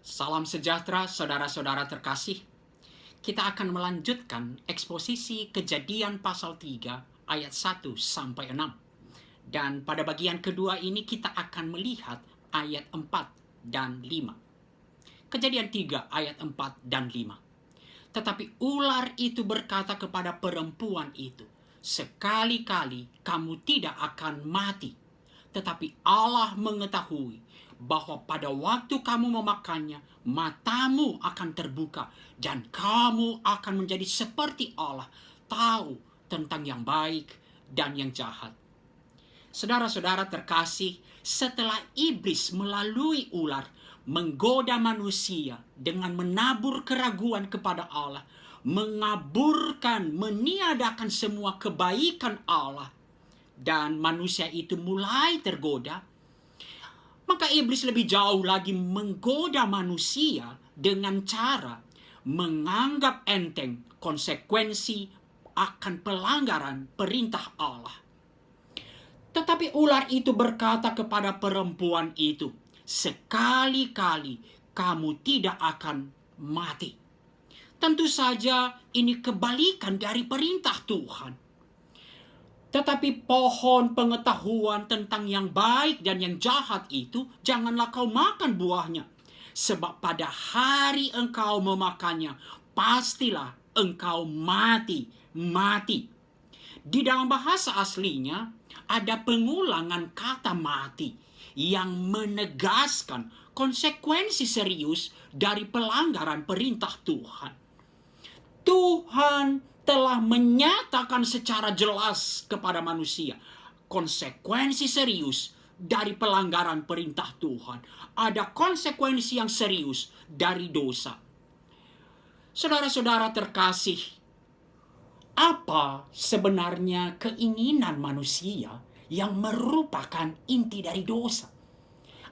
Salam sejahtera saudara-saudara terkasih. Kita akan melanjutkan eksposisi Kejadian pasal 3 ayat 1 sampai 6. Dan pada bagian kedua ini kita akan melihat ayat 4 dan 5. Kejadian 3 ayat 4 dan 5. Tetapi ular itu berkata kepada perempuan itu, "Sekali-kali kamu tidak akan mati." Tetapi Allah mengetahui bahwa pada waktu kamu memakannya, matamu akan terbuka dan kamu akan menjadi seperti Allah, tahu tentang yang baik dan yang jahat. Saudara-saudara terkasih, setelah iblis melalui ular menggoda manusia dengan menabur keraguan kepada Allah, mengaburkan, meniadakan semua kebaikan Allah, dan manusia itu mulai tergoda, maka iblis lebih jauh lagi menggoda manusia dengan cara menganggap enteng konsekuensi akan pelanggaran perintah Allah. Tetapi ular itu berkata kepada perempuan itu, "Sekali-kali kamu tidak akan mati." Tentu saja ini kebalikan dari perintah Tuhan. Tetapi pohon pengetahuan tentang yang baik dan yang jahat itu, janganlah kau makan buahnya. Sebab pada hari engkau memakannya, pastilah engkau mati. Di dalam bahasa aslinya, ada pengulangan kata mati yang menegaskan konsekuensi serius dari pelanggaran perintah Tuhan. Tuhan telah menyatakan secara jelas kepada manusia konsekuensi serius dari pelanggaran perintah Tuhan. Ada konsekuensi yang serius dari dosa. Saudara-saudara terkasih, apa sebenarnya keinginan manusia yang merupakan inti dari dosa?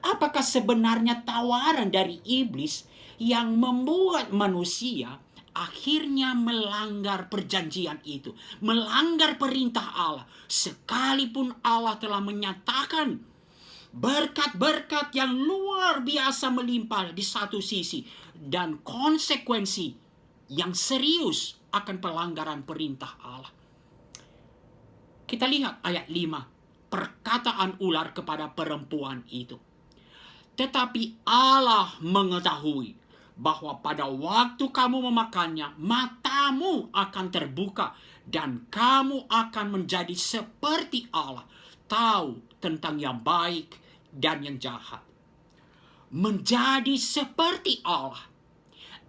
Apakah sebenarnya tawaran dari iblis yang membuat manusia akhirnya melanggar perjanjian itu, melanggar perintah Allah, sekalipun Allah telah menyatakan berkat-berkat yang luar biasa melimpah di satu sisi, dan konsekuensi yang serius akan pelanggaran perintah Allah. Kita lihat ayat 5, perkataan ular kepada perempuan itu. Tetapi Allah mengetahui bahwa pada waktu kamu memakannya, matamu akan terbuka dan kamu akan menjadi seperti Allah, tahu tentang yang baik dan yang jahat. Menjadi seperti Allah.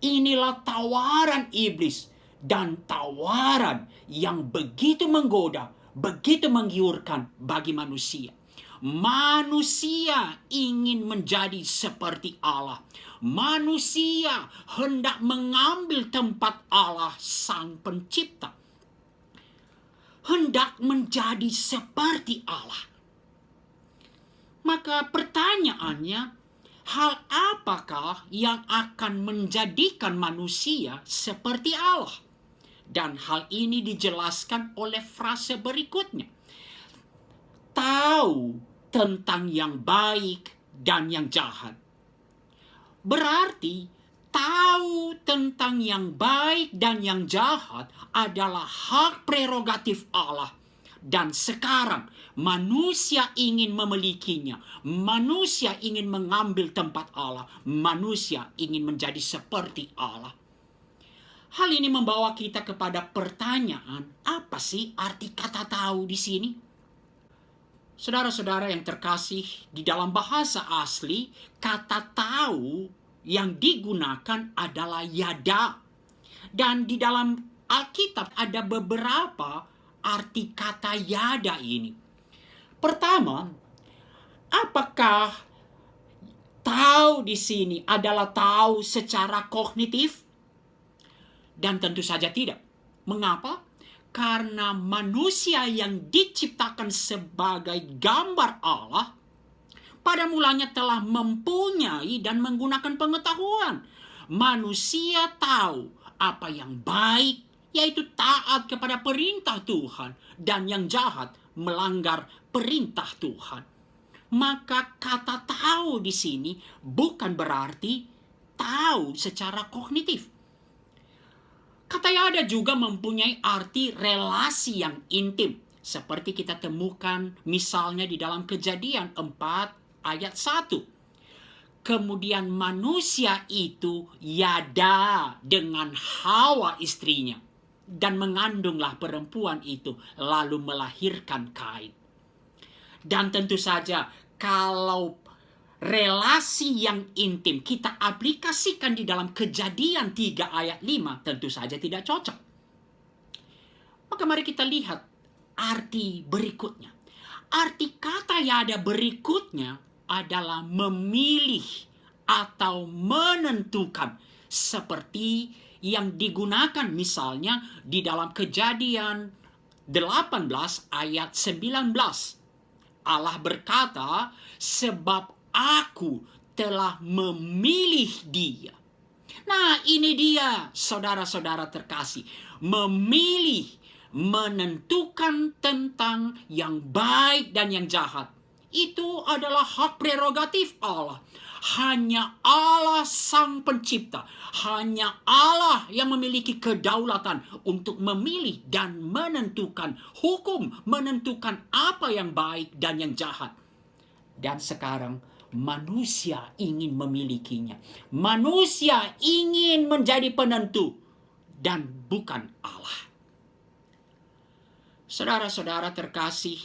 Inilah tawaran iblis, dan tawaran yang begitu menggoda, begitu menggiurkan bagi manusia. Manusia ingin menjadi seperti Allah. Manusia hendak mengambil tempat Allah Sang Pencipta. Hendak menjadi seperti Allah. Maka pertanyaannya, hal apakah yang akan menjadikan manusia seperti Allah? Dan hal ini dijelaskan oleh frase berikutnya. Tahu tentang yang baik dan yang jahat. Berarti tahu tentang yang baik dan yang jahat adalah hak prerogatif Allah. Dan sekarang manusia ingin memilikinya. Manusia ingin mengambil tempat Allah. Manusia ingin menjadi seperti Allah. Hal ini membawa kita kepada pertanyaan, apa sih arti kata tahu di sini? Saudara-saudara yang terkasih, di dalam bahasa asli, kata tahu yang digunakan adalah yada. Dan di dalam Alkitab ada beberapa arti kata yada ini. Pertama, apakah tahu di sini adalah tahu secara kognitif? Dan tentu saja tidak. Mengapa? Karena manusia yang diciptakan sebagai gambar Allah pada mulanya telah mempunyai dan menggunakan pengetahuan. Manusia tahu apa yang baik, yaitu taat kepada perintah Tuhan, dan yang jahat melanggar perintah Tuhan. Maka kata tahu di sini bukan berarti tahu secara kognitif. Kata yada juga mempunyai arti relasi yang intim, seperti kita temukan misalnya di dalam Kejadian 4 ayat 1. Kemudian manusia itu yada dengan Hawa istrinya, dan mengandunglah perempuan itu, lalu melahirkan Kain. Dan tentu saja kalau relasi yang intim kita aplikasikan di dalam Kejadian 3 ayat 5, tentu saja tidak cocok. Maka mari kita lihat arti berikutnya. Arti kata yada berikutnya adalah memilih atau menentukan, seperti yang digunakan misalnya di dalam Kejadian 18 ayat 19. Allah berkata, sebab aku telah memilih dia. Nah, ini dia saudara-saudara terkasih. Memilih, menentukan tentang yang baik dan yang jahat. Itu adalah hak prerogatif Allah. Hanya Allah Sang Pencipta, hanya Allah yang memiliki kedaulatan untuk memilih dan menentukan hukum, menentukan apa yang baik dan yang jahat. Dan sekarang manusia ingin memilikinya. Manusia ingin menjadi penentu dan bukan Allah. Saudara-saudara terkasih,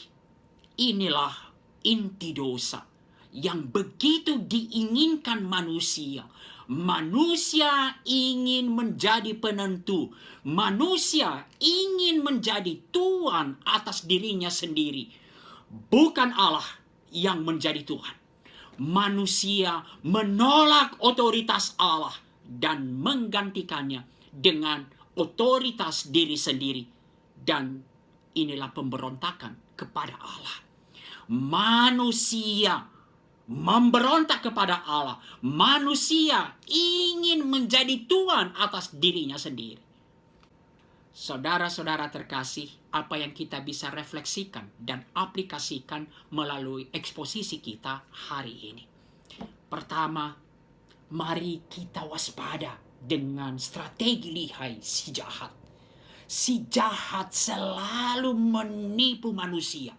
inilah inti dosa yang begitu diinginkan manusia. Manusia ingin menjadi penentu. Manusia ingin menjadi tuan atas dirinya sendiri. Bukan Allah yang menjadi Tuhan. Manusia menolak otoritas Allah dan menggantikannya dengan otoritas diri sendiri. Dan inilah pemberontakan kepada Allah. Manusia memberontak kepada Allah. Manusia ingin menjadi tuan atas dirinya sendiri. Saudara-saudara terkasih, apa yang kita bisa refleksikan dan aplikasikan melalui eksposisi kita hari ini? Pertama, mari kita waspada dengan strategi lihai si jahat. Si jahat selalu menipu manusia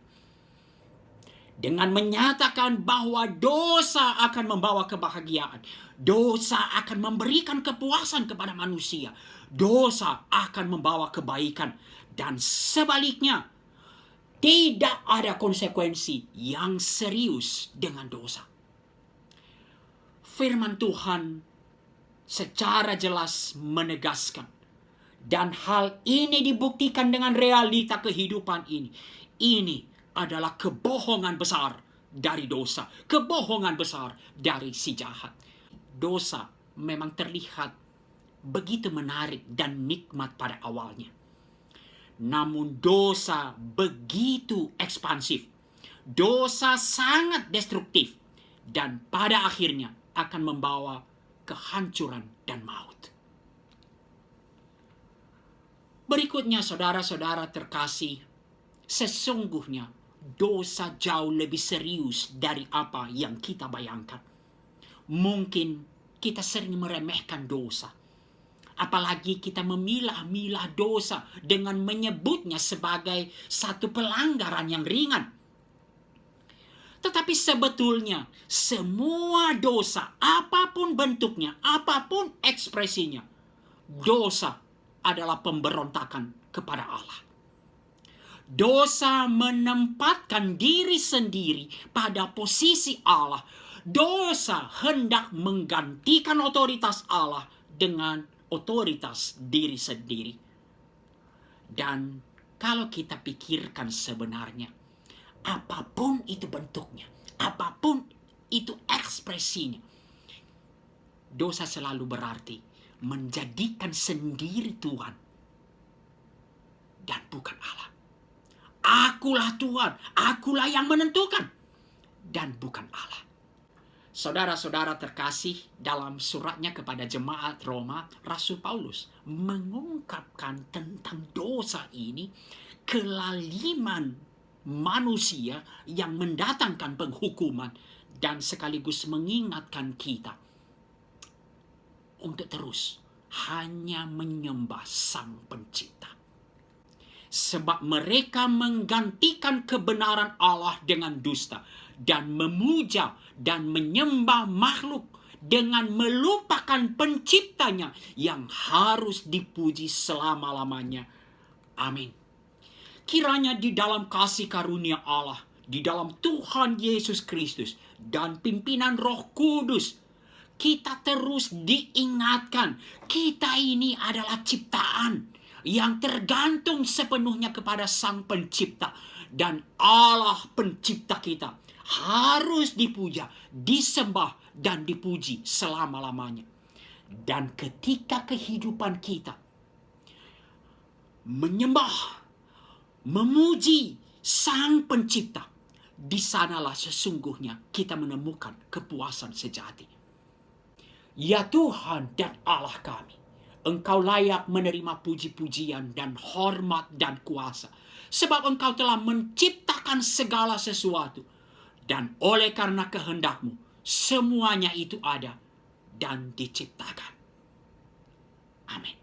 dengan menyatakan bahwa dosa akan membawa kebahagiaan. Dosa akan memberikan kepuasan kepada manusia. Dosa akan membawa kebaikan. Dan sebaliknya, tidak ada konsekuensi yang serius dengan dosa. Firman Tuhan secara jelas menegaskan. Dan hal ini dibuktikan dengan realita kehidupan ini. Ini adalah kebohongan besar dari dosa. Kebohongan besar dari si jahat. Dosa memang terlihat begitu menarik dan nikmat pada awalnya. Namun dosa begitu ekspansif. Dosa sangat destruktif. Dan pada akhirnya akan membawa kehancuran dan maut. Berikutnya saudara-saudara terkasih, sesungguhnya dosa jauh lebih serius dari apa yang kita bayangkan. Mungkin kita sering meremehkan dosa. Apalagi kita memilah-milah dosa dengan menyebutnya sebagai satu pelanggaran yang ringan. Tetapi sebetulnya semua dosa, apapun bentuknya, apapun ekspresinya, dosa adalah pemberontakan kepada Allah. Dosa menempatkan diri sendiri pada posisi Allah. Dosa hendak menggantikan otoritas Allah dengan otoritas diri sendiri. Dan kalau kita pikirkan sebenarnya, apapun itu bentuknya, apapun itu ekspresinya, dosa selalu berarti menjadikan sendiri Tuhan dan bukan Allah. Akulah Tuhan, akulah yang menentukan dan bukan Allah. Saudara-saudara terkasih, dalam suratnya kepada jemaat Roma, Rasul Paulus mengungkapkan tentang dosa ini, kelaliman manusia yang mendatangkan penghukuman, dan sekaligus mengingatkan kita untuk terus hanya menyembah Sang Pencipta. Sebab mereka menggantikan kebenaran Allah dengan dusta dan memuja dan menyembah makhluk dengan melupakan penciptanya yang harus dipuji selama-lamanya. Amin. Kiranya di dalam kasih karunia Allah, di dalam Tuhan Yesus Kristus dan pimpinan Roh Kudus, kita terus diingatkan, kita ini adalah ciptaan yang tergantung sepenuhnya kepada Sang Pencipta. Dan Allah Pencipta kita harus dipuja, disembah, dan dipuji selama-lamanya. Dan ketika kehidupan kita menyembah, memuji Sang Pencipta, di sanalah sesungguhnya kita menemukan kepuasan sejati. Ya Tuhan dan Allah kami, Engkau layak menerima puji-pujian dan hormat dan kuasa, sebab Engkau telah menciptakan segala sesuatu, dan oleh karena kehendak-Mu, semuanya itu ada dan diciptakan. Amin.